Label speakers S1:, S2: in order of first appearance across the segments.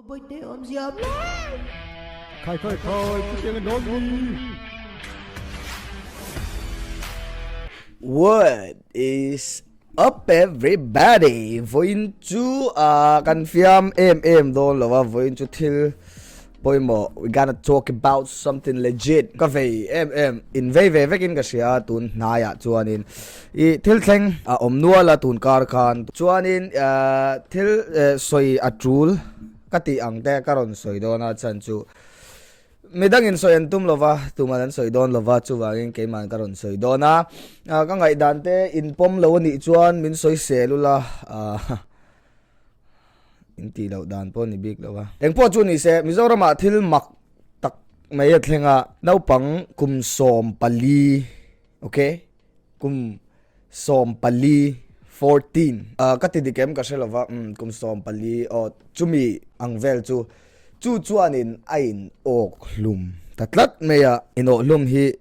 S1: Ôi tê ôm diệp
S2: Khai khai khai, cái tiếng nói gì?
S3: What is up, everybody? Voin chu kan fiam don lova voin chu thil poimo. We gotta talk about something legit. Ka vei in ve vekin ka sia tun naya chuanin I thil thleng omnuala tun kar khan chuanin thil soi atrul kati angte karon soi dona chan chu midangin soi antum lova tumanan soi don lova chuwangin keiman karon soi dona ka ngai dante in pom lo ni chuan min soi selula inti lo dan po ni big lova engpo chu ni se mizorama thil mak tak mai thlenga naupang kum som pali okay kum som pali 14 kati dikem ka selova kum som pali o chumi angvel chu chuanin ain ok hlum tatlat meya ino hlum hi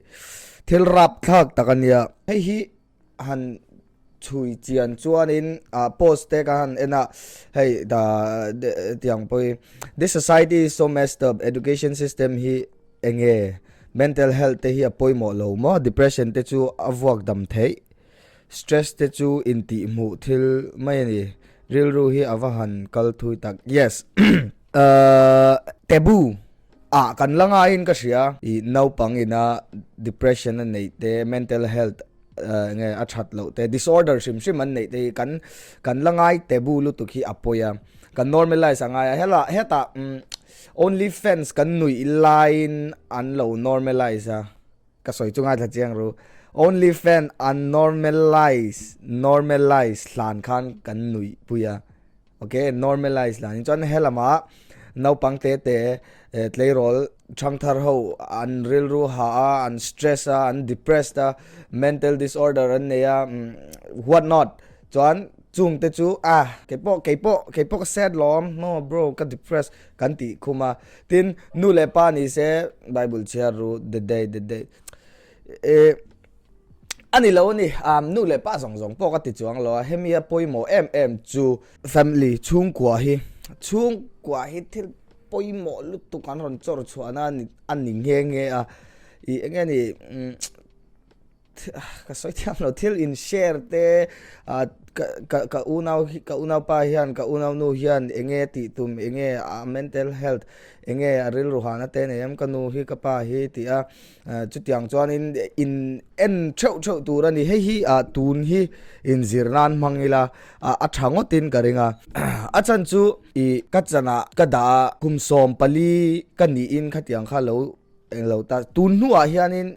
S3: thil rap thak takania hei hi han chui chian chuanin post te kan ena hey da tiang poi this society is so messed up, education system hi enge, mental health te hi apoi mo lo mo, depression te chu avwak dam thei, stress te chu inti mu thil mai ni real ru hi avahan kal thui tak yes taboo kan langa in ka sia I naupang ina depression na nei te mental health nge achat lo te disorder sim an nei te kan langai taboo lu tu khi apoya kan normalize anga hela heta only fans kan nui line an lo normalize ka soi chunga tha chiang ru only fan normalize hlan khan kan nui puya okay normalize lan chon helama naupang te tleirol changthar ho unreal ru ha an stress an depressed mental disorder an neya what not chon chung te chu kepo sad lom no bro ka depress kan ti khuma tin nu le pa ni se bible chair ru the day ani lo ni nu le pa zong po ka ti chuang lo hemia poimo chu family chung kwa hi thil poimo lu tu kan ron chor chuana ni ani nge I enge ni ka soi thiam lo thil in share te ka unau pa hian ka unau nu hian enge ti tum enge mental health enge ril ruhana te ne yam kanu hi ka pa hi ti chutiang chuan in en cheu turani hei hi tun hi in zirnan mangila athangotin karinga achan chu I kachana kada kumsom pali kani in khatiang kha lo englo ta tun nuwa hianin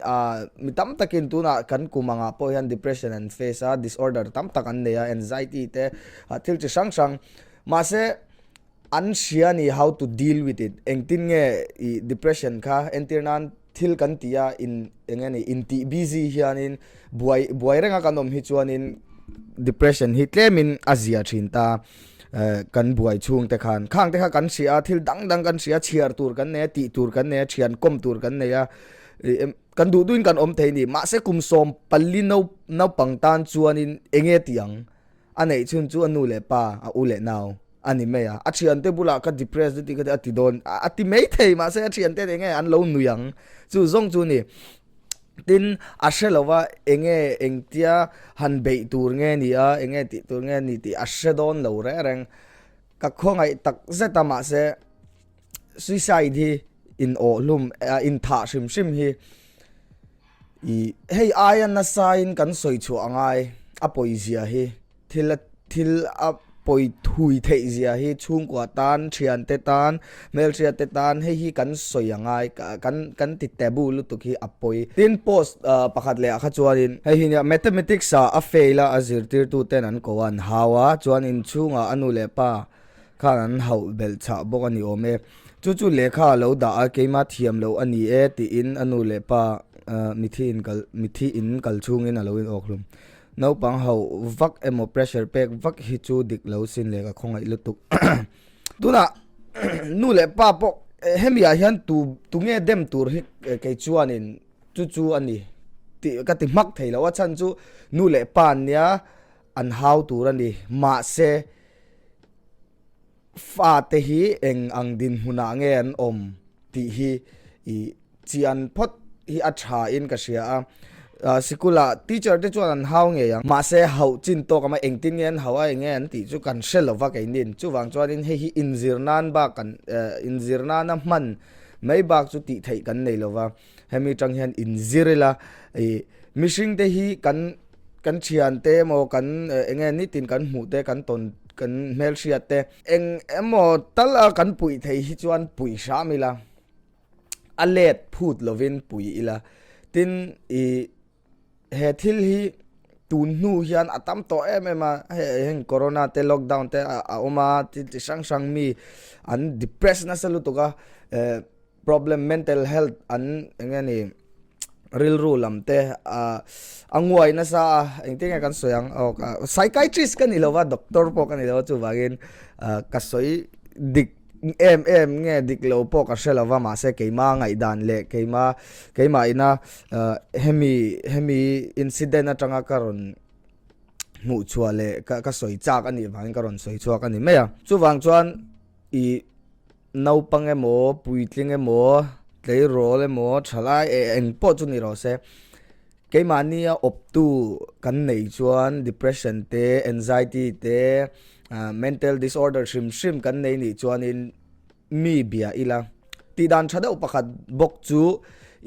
S3: mitam takin tuna kan kumanga po hian depression and face disorder tam takan neya anxiety te thil chi sang ma se an shiani how to deal with it engtin nge depression kha entirnan thil kan tia in engani inti busy hianin buai renga kanom hi chuanin depression hi tlemin azia thinta kan buai chung te khan khang te kha kan sia thil dang kan sia chiar tur kan ne ti tur kan ne chian kom tur kan ne ya kan du duin kan om thei ni ma se kum som palli no pangtan chuanin enge tiang anei chun chu anu le pa u le naw ani me ya achian te bula ka depressed ti ka ati don ati mei thei ma se achian te nge an lo nuyang chu zong chu ni tin ashelova enge engtia han bei tur nge ni enge ti tur nge ni ti ashedon lo re reng ka khongai tak zeta ma se suicide hi in olum in tha sim hi hey ayan na sign kan soi chu angai apoisia hi thil poi thui thei zia hi chung kwa tan thian te tan mel thia te tan hei hi kan soyangai kan ti tabu lu tu ki apoi tin post pakhat le kha chuanin hei hi mathematics a faila azir tir tu ten an kowan hawa chuan in chunga anu le pa khan an hau bel cha bok ani ome chu lekha lo da a keima thiam lo ani ti in anu le pa mithi in kal chung in alo in oklum no pang ho vak emo pressure pack vak hi chu dik lo sin le ka khongai lutuk tuna nu le pa po hemia hian tu nge dem tur hi ke chuanin chu ani ti ka ti mak theilo wa chan chu nu le pan nia an how tur ani ma se fa te hi eng ang din huna nge an om ti hi i chian phot hi a tha in ka sia sikula teacher te chuan an hau nge yang ma se hau chin to kama eng tin ngen hawa nge an ti chu kan shelova ke nin chu wang chuan in he hi inzirnan ba kan inzirnan na man mai bak chu ti thei kan nei lova hemi tang hian inzirela mishing te hi kan chian te mo kan enge ni tin kan mu te kan ton kan mel sia te eng emo tal kan pui thei hi chuan pui sha mila alet phut lovin pui ila tin he thil hi tun nu hian atam to ema heng corona te lockdown te a oma ti sang mi an depress na salu to ka problem mental health an engani real rule lamte angwai na sa engting kan soyang psychiatrist kan ilawa doctor po kan ilawa chu wagin kasoi dik nge diklo po ka shelawa ma se keima ngai dan le keima ina hemi incident atanga karon mu chuale ka soi chak ani wangin karon soi chuak ani meya chu wang chuan i nau pang emo puitling emo tlei rol emo thalai eng po chu ni ro se keima nia optu kan nei chuan depression te anxiety te mental disorder shim kan nei ni chuan in mi bia ila ti dan thada upakhat bok chu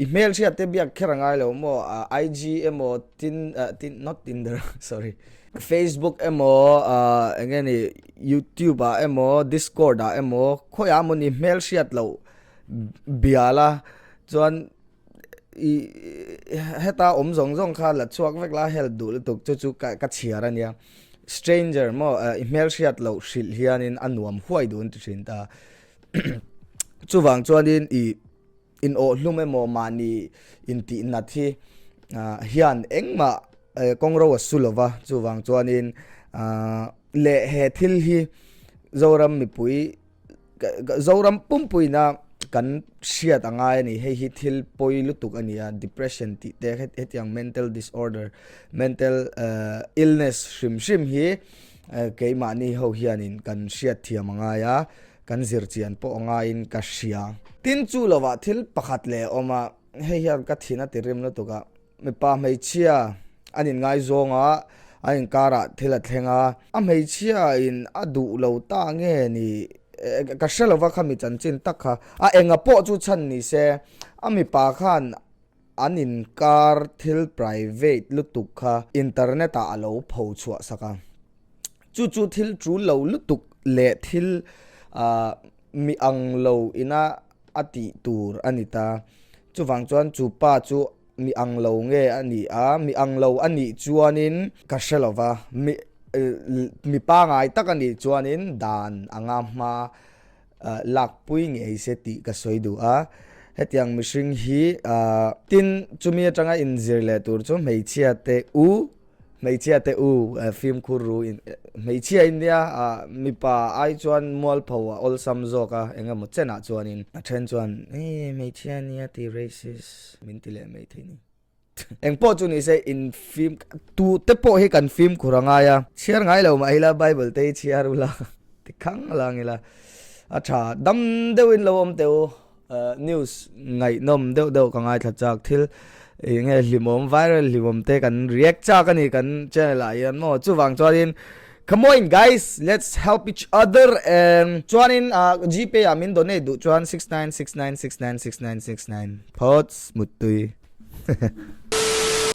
S3: email sia te biak kherangai lo mo IG emo tin not Tinder sorry Facebook emo engeni YouTube emo Discord emo khoya mon email siat lo biala chuan i heta zong kha la chuak vek la hel dul tuk chu ka chiara nia stranger mo email siat lo shil hianin anuam huai dun tin ta chuwang chuanin in o hlume mo mani in ti na thi hian engma kongro sulova chuwang chuanin le he thil hi zoram mi pui zoram pumpui na kan siat angai ni he hi thil poilu tuk ania depression ti te het yang mental disorder mental illness shim hi keima ni ho hianin kan siat thiam anga ya kan zirchian po anga in ka sia tin chu lova thil pakhat le oma he hian ka thina tirim no tuka me pa mei chia anin ngai zonga ain kara thila thlenga a mei chia in adu lo ta nge ni ka shelova khami chanchin takha a enga po chu chan ni se ami pa khan anin kar thil private lutuk kha internet a alo pho chua saka chu thil chu lo lutuk le thil mi ang lo ina ati tur anita chuwang chuan chu pa chu mi ang lo nge ani mi ang lo ani chuanin ka shelova mi pa ngai takani chuanin dan anga ma lakpui nge se ti ka soidu hetiang mishing hi tin chumi atanga inzir le tur chu meichia te u film khuru in meichia india mi pa ai chuan mol phawa ol samzo ka enga mo chena chuanin athen chuan meichia nia ti racist mintile mei thini eng po chu ni se in film tu te po he kan film khuranga ya share ngai lo ma hila bible te chiarula ti khang langila acha dam deuin lo om teu news ngai nom deu ka ngai thachak thil nge limom viral limom te kan react cha kan ni kan channel a yan mo chuwang chuanin come on guys, let's help each other and chuanin gp amin donate du chuan 6969696969 pots mutui